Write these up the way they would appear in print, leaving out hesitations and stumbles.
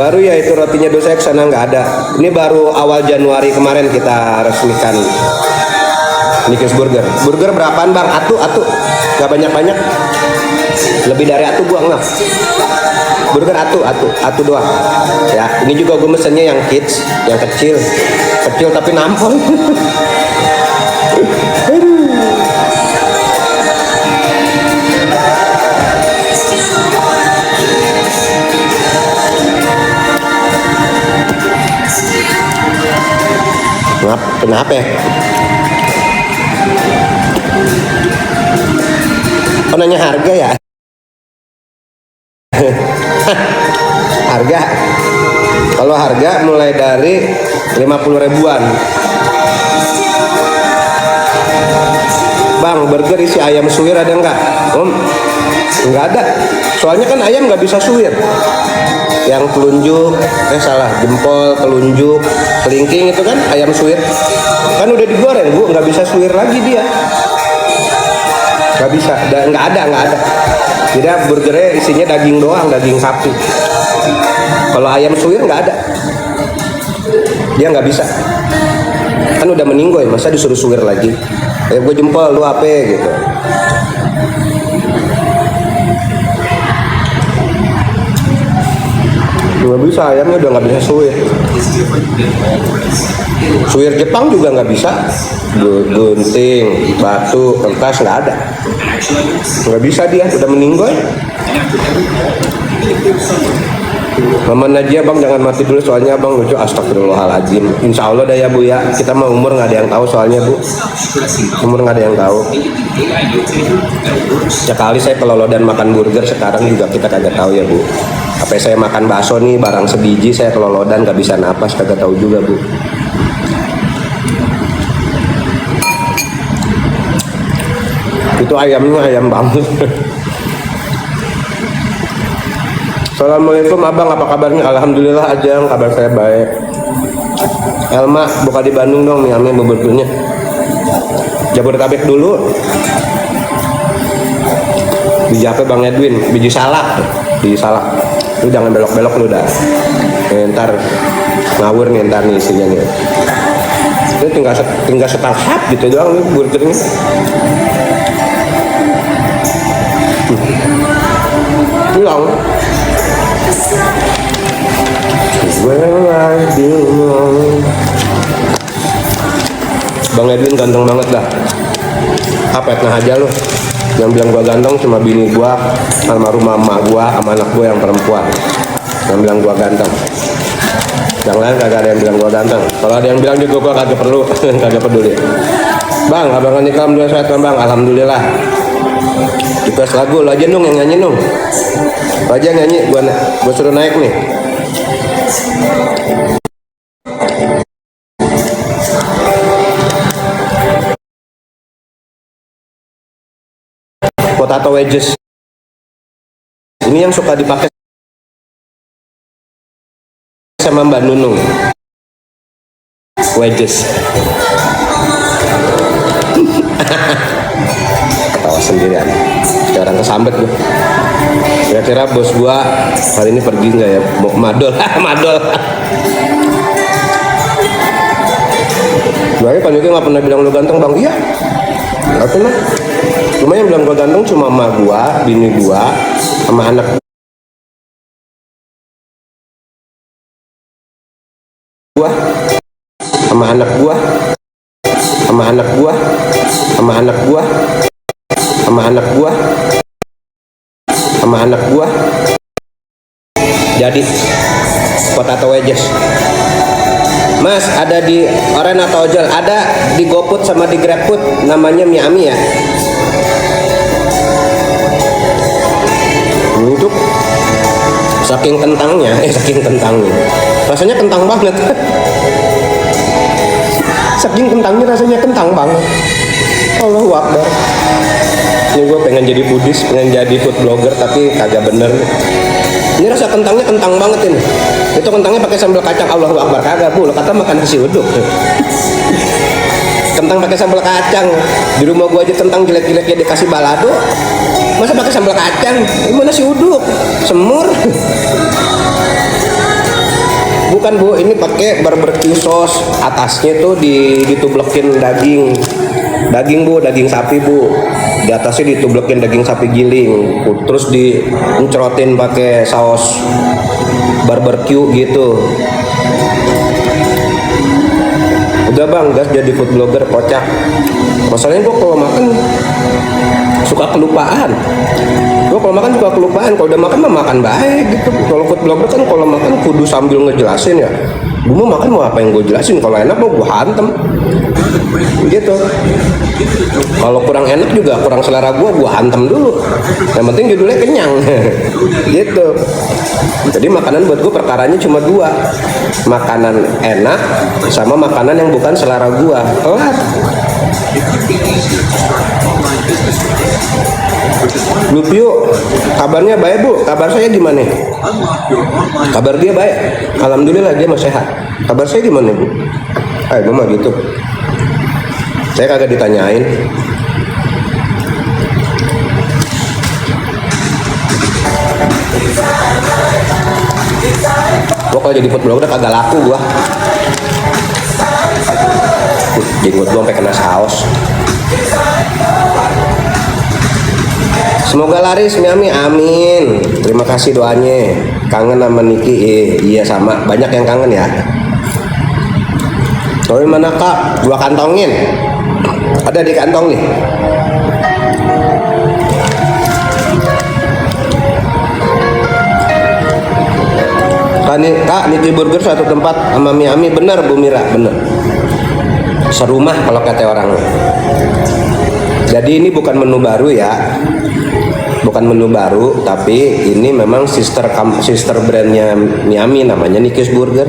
Baru ya itu rotinya dulu saya kesana nggak ada. Ini baru awal Januari kemarin kita resmikan Nikes Burger. Burger berapaan bang? Atu, nggak banyak-banyak. Lebih dari atu gua nggak. Burger atu doang. Ya, ini juga gue mesennya yang kids, yang kecil tapi nampol. Kenapa ya? Oh, nanya harga ya? Harga? Kalau harga mulai dari 50 ribuan. Bang, burger isi ayam suwir ada nggak? Nggak ada. Soalnya kan ayam nggak bisa suwir. Yang telunjuk, jempol, telunjuk, kelingking itu kan ayam suwir. Kan udah digoreng bu, nggak bisa suwir lagi dia. Nggak bisa, nggak ada. Jadi burgernya isinya daging doang, daging sapi. Kalau ayam suwir nggak ada, dia nggak bisa. Kan udah meninggoy, masa disuruh suwir lagi? Gue jempol, lu apa gitu. Nggak bisa, ayamnya udah nggak bisa suwir. Suwir Jepang juga nggak bisa. Gunting, batu, kertas nggak ada. Nggak bisa dia, udah meninggoy. Mama Najia bang jangan mati dulu soalnya bang lucu. Astagfirullahaladzim. Insya Allah dah ya bu ya. Kita mah umur nggak ada yang tahu soalnya bu. Umur nggak ada yang tahu. Sekali saya kelolodan makan burger, sekarang juga kita kagak tahu ya bu. Apa saya makan bakso nih barang sebiji saya kelolodan nggak bisa napas, kagak tahu juga bu. Itu ayamnya ayam banget. Assalamualaikum abang, apa kabarnya? Alhamdulillah aja, kabar saya baik. Elma buka di Bandung dong, Miami buburnya. Jabodetabek dulu. Biji apa bang Edwin? Biji salak. Lu jangan belok-belok lu dah. Ntar ngawur nih ntar nih isinya nih. Ini tinggal setangkap gitu doang nih burgernya. Hilang. Bang Edwin ganteng banget dah. Apa etnah aja lu. Yang bilang gua ganteng cuma bini gua, almarhum mama gua, sama anak gua yang perempuan. Yang bilang gua ganteng. Yang lain kagak ada yang bilang gua ganteng. Kalau ada yang bilang juga gua kagak perlu, kagak peduli. Bang, abang nikah alhamdulillah sehat bang, alhamdulillah. Request lagu, lo aja dong yang nyanyi dong. Lo aja nyanyi, gua suruh naik nih. Potato wedges. Ini yang suka dipakai sama Mbak Nunung. Wedges. Ketawa sendirian. Sekarang kesambet gue. Kira-kira bos gua hari ini pergi nggak ya? Mau madol, madol. Gue kan juga nggak pernah bilang lu ganteng bang. Iya. Nggak pernah. Cuma yang bilang gue ganteng cuma emak gua, bini gua, sama anak gua, sama anak gua, sama anak gua, sama anak gua, sama anak gua, sama anak gua. Jadi potato wedges. Mas, ada di Oren atau Ojol? Ada di GoFood sama di GrabFood, namanya Miami ya. Untuk saking kentangnya, rasanya kentang banget. Saking kentangnya rasanya kentang banget. Allahu Akbar. Ini gue pengen jadi foodies, pengen jadi food blogger tapi kagak bener. Ini rasa kentangnya kentang banget ini. Itu kentangnya pakai sambal kacang. Allahu Akbar, kagak bu. Lo kata makan nasi uduk. Kentang pakai sambal kacang. Di rumah gua aja kentang jelek-jeleknya dikasih balado. Masa pakai sambal kacang? Gimana nasi uduk? Semur. bukan Bu, ini pakai barbecue sauce. Atasnya tuh ditublekin daging Bu, daging sapi Bu. Di atasnya ditublekin daging sapi giling, terus dicerotin pakai saus barbecue gitu. Udah Bang, gas jadi food blogger kocak. Masalahnya gue kalau makan suka kelupaan. Kalau udah makan mah makan baik gitu. Kalau food blogger kan kalau makan kudu sambil ngejelasin ya. Gue mau makan mau apa yang gue jelasin. Kalau enak mau gue hantem gitu. Kalau kurang enak juga, kurang selera gue hantem dulu. Yang penting judulnya kenyang gitu. Jadi makanan buat gue perkaranya cuma dua, makanan enak sama makanan yang bukan selera gue. Kelar. Lupio, kabarnya baik Bu. Kabar saya gimana? Kabar dia baik. Alhamdulillah dia masih sehat. Kabar saya gimana Bu? Gue mah gitu. Saya kagak ditanyain. Gua kalau jadi food blogger kagak laku gua. Jenggot gua sampai kena saus. Semoga laris Miami, amin. Terima kasih doanya. Kangen sama Niki, iya sama. Banyak yang kangen ya. Tapi mana Kak? Gua kantongin. Ada di kantong nih. Kak, Niki Burger satu tempat sama Miami, bener Bu Mira, bener. Serumah kalau kata orang. Jadi ini bukan menu baru ya. Bukan menu baru, tapi ini memang sister brandnya Miami, namanya Niki's Burger.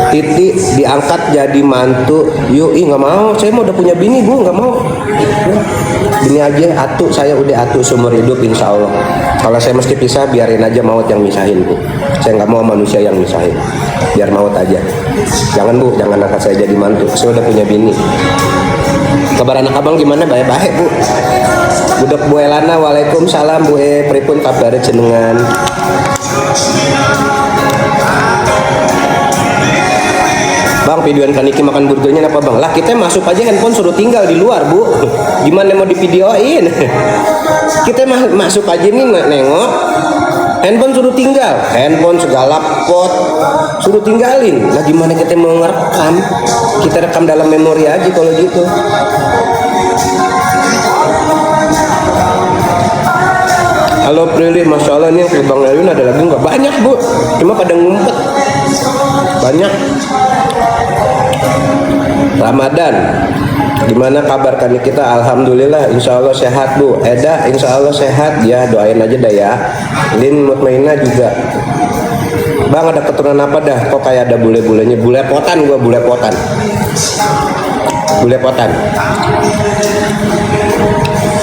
Titi diangkat jadi mantu. Yuk, nggak mau. Saya mau udah punya bini Bu, nggak mau. Bini aja, atuh saya udah atuh seumur hidup insya Allah. Kalau saya mesti pisah, biarin aja maut yang misahin Bu. Saya nggak mau manusia yang misahin. Biar maut aja. Jangan Bu, jangan angkat saya jadi mantu. Saya udah punya bini. Kabar anak abang gimana? Baik-baik Bu. Budok Bu Elana, waalaikumsalam Bu pripun kabar jenengan. Bang, videoan Kaniki makan burgernya apa Bang? Lah kita masuk aja handphone suruh tinggal di luar Bu. Gimana mau divideoin? Kita masuk aja nih nengok. Handphone suruh tinggal. Handphone segala pot suruh tinggalin. Lah gimana kita mau ngerekam? Kita rekam dalam memori aja kalau gitu. Halo Prilly, Masya Allah nih yang Bang Elwin ada lagi nggak? Banyak Bu, cuma pada ngumpet. Banyak. Ramadan, gimana kabar kan kita? Alhamdulillah, insya Allah sehat Bu. Eda, insya Allah sehat ya, doain aja dah ya. Lin Mutmainah juga. Bang, ada keturunan apa dah? Kok kayak ada bule-bulenya? Bule potan gua, bule potan. Bule potan.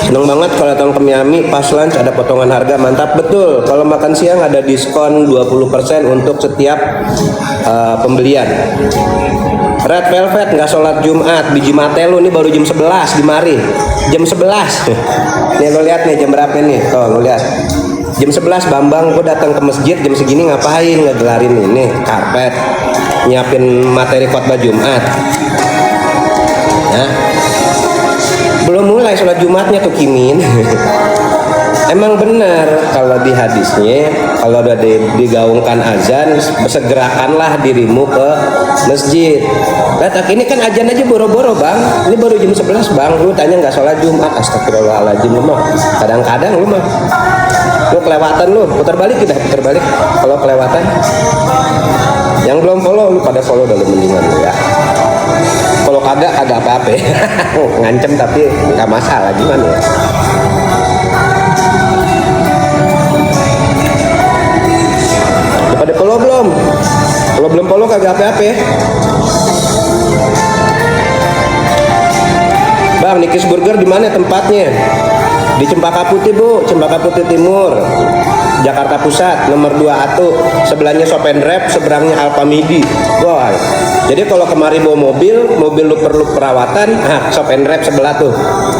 Seneng banget kalau datang ke Miami pas lunch ada potongan harga, mantap betul. Kalau makan siang ada diskon 20% untuk setiap pembelian. Red Velvet nggak sholat Jumat, biji mate lu nih baru jam 11 di mari. Jam 11. Nih lo lihat nih jam berapa nih? Tuh lo lihat. Jam 11 Bambang, gue datang ke masjid jam segini ngapain? Ngegelarin ini karpet, nyiapin materi khotbah Jumat. Nah, belum mulai sholat Jumatnya tuh Kimin. Emang benar kalau di hadisnya kalau udah digaungkan azan segerakanlah dirimu ke masjid. Lihat ini kan azan aja boro-boro Bang. Ini baru jam 11 Bang. Lu tanya nggak sholat Jumat? Astagfirullahaladzim lu mah. Kadang-kadang lu mah. Lu kelewatan lu. Putar balik kita, putar balik. Kalau kelewatan. Yang belum follow lu pada follow dulu mendingan lu ya. Kalau kagak apa-apa. Ngancem tapi nggak masalah gimana ya. Pada follow belum? Kalau belum follow kagak apa-apa. Bang, Niki's Burger di mana tempatnya? Di Cempaka Putih Bu, Cempaka Putih Timur, Jakarta Pusat, nomor 2 Atu. Sebelahnya Shop and Rap, seberangnya Alfamidi. Wah. Jadi kalau kemari bawa mobil lu perlu perawatan, Shop and Rap sebelah tuh.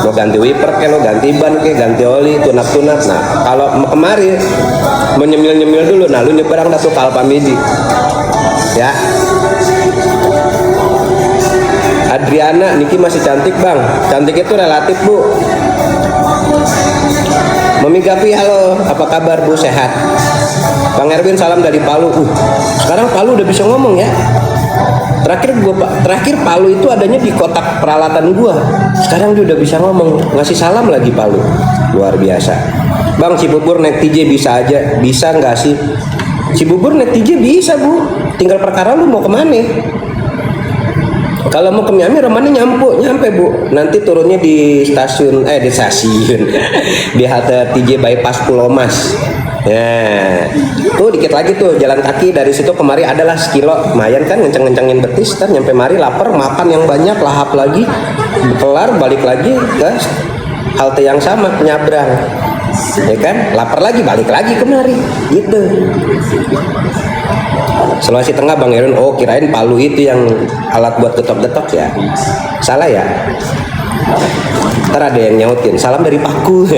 Lo ganti wiper ke, lo ganti ban ke, ganti oli, tunak-tunak. Nah, kalau kemari mau nyemil-nyemil dulu, nah lu nyebrang dah tuh ke Alfamidi. ya. Adriana, Niki masih cantik bang. Cantik itu relatif bu. Mami Gapi, halo, apa kabar bu, sehat? Bang Erwin, salam dari Palu. Sekarang Palu udah bisa ngomong ya. Terakhir Palu itu adanya di kotak peralatan gua. Sekarang dia udah bisa ngomong, ngasih salam lagi Palu. Luar biasa. Bang, Cibubur naik TJ bisa aja, bisa nggak sih? Cibubur naik TJ bisa bu, tinggal perkara lu mau kemana. Kalau mau ke Miami, romannya nyampe bu. Nanti turunnya di stasiun, di halte TJ Bypass Pulau Mas. Nah, tuh dikit lagi tuh jalan kaki dari situ kemari adalah sekilo, lumayan kan, ngenceng-ngencengin betis, ntar nyampe mari lapar, makan yang banyak, lahap lagi, kelar balik lagi ke halte yang sama, nyabrang, ya kan, lapar lagi balik lagi kemari, gitu. Sulawesi Tengah Bang Erwin, oh kirain Palu itu yang alat buat getok-getok ya, salah ya. Ntar ada yang nyautin, salam dari Paku.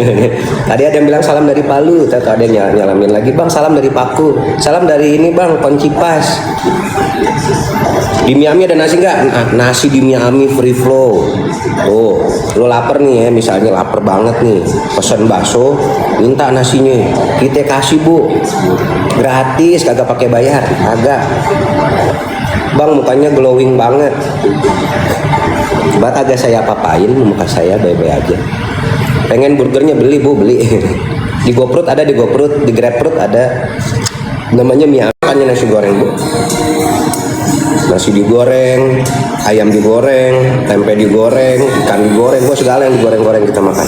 Tadi ada yang bilang salam dari Palu, ntar ada yang nyalamin lagi, bang salam dari Paku, salam dari ini bang, Koncipas. Di Miami ada nasi nggak? Nah, nasi di Miami free flow. Tuh, lo lapar nih ya, misalnya lapar banget nih, pesen bakso, minta nasinya, kita kasih bu, gratis, kagak pakai bayar, kagak. Bang mukanya glowing banget. Coba agak saya apa-apain, muka saya baik-baik aja. Pengen burgernya beli bu, beli. Di GoFruit ada, di GoFruit, di GrabFruit ada. Namanya mie ayam, nasi goreng bu. Nasi digoreng, ayam digoreng, tempe digoreng, ikan digoreng, gua segala yang digoreng-goreng kita makan.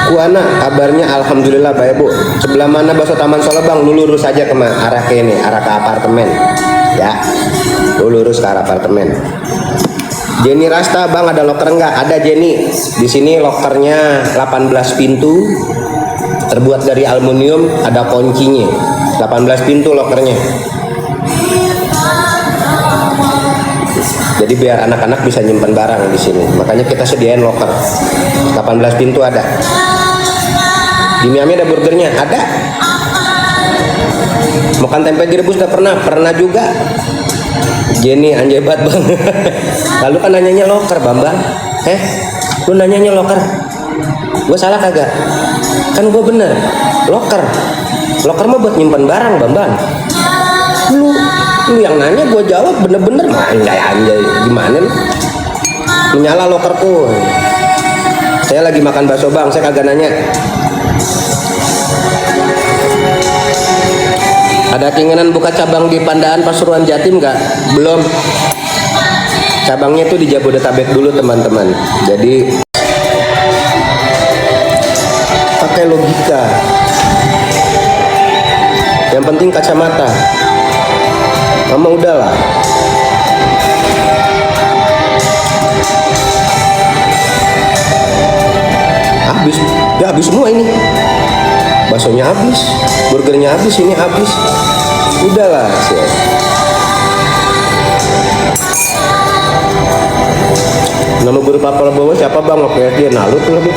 Kuana, kabarnya alhamdulillah baik bu. Sebelah mana bakso Taman Solo bang? Lu lurus aja ke arah ke ini, arah ke apartemen. Ya, lu lurus ke arah apartemen. Jenny Rasta, bang ada loker nggak? Ada Jenny. Di sini lokernya 18 pintu, terbuat dari aluminium, ada kuncinya. 18 pintu lokernya. Jadi biar anak-anak bisa nyimpan barang di sini. Makanya kita sediain loker. 18 pintu ada. Di Miami ada burgernya, ada. Makan tempe direbus udah pernah juga. Jenny anjay banget bang. Lalu kan nanyanya loker Bambang. Lu nanyanya loker. Gue salah kagak? Kan gue bener. Loker. Loker mah buat nyimpan barang Bambang. Lu yang nanya gue jawab bener-bener. Anjay gimana nih? Menyala lokerku. Saya lagi makan bakso bang, saya kagak nanya. Ada keinginan buka cabang di Pandaan Pasuruan Jatim nggak? Belum. Cabangnya tuh di Jabodetabek dulu teman-teman. Jadi pakai logika. Yang penting kacamata. Mama udahlah. Habis semua ini. Baksonya habis, burgernya habis, ini habis. Udahlah sih. Nama guru Pak Prabowo siapa bang? Oke dia nalu tuh lebih.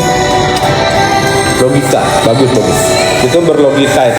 Logika, bagus. Itu berlogika.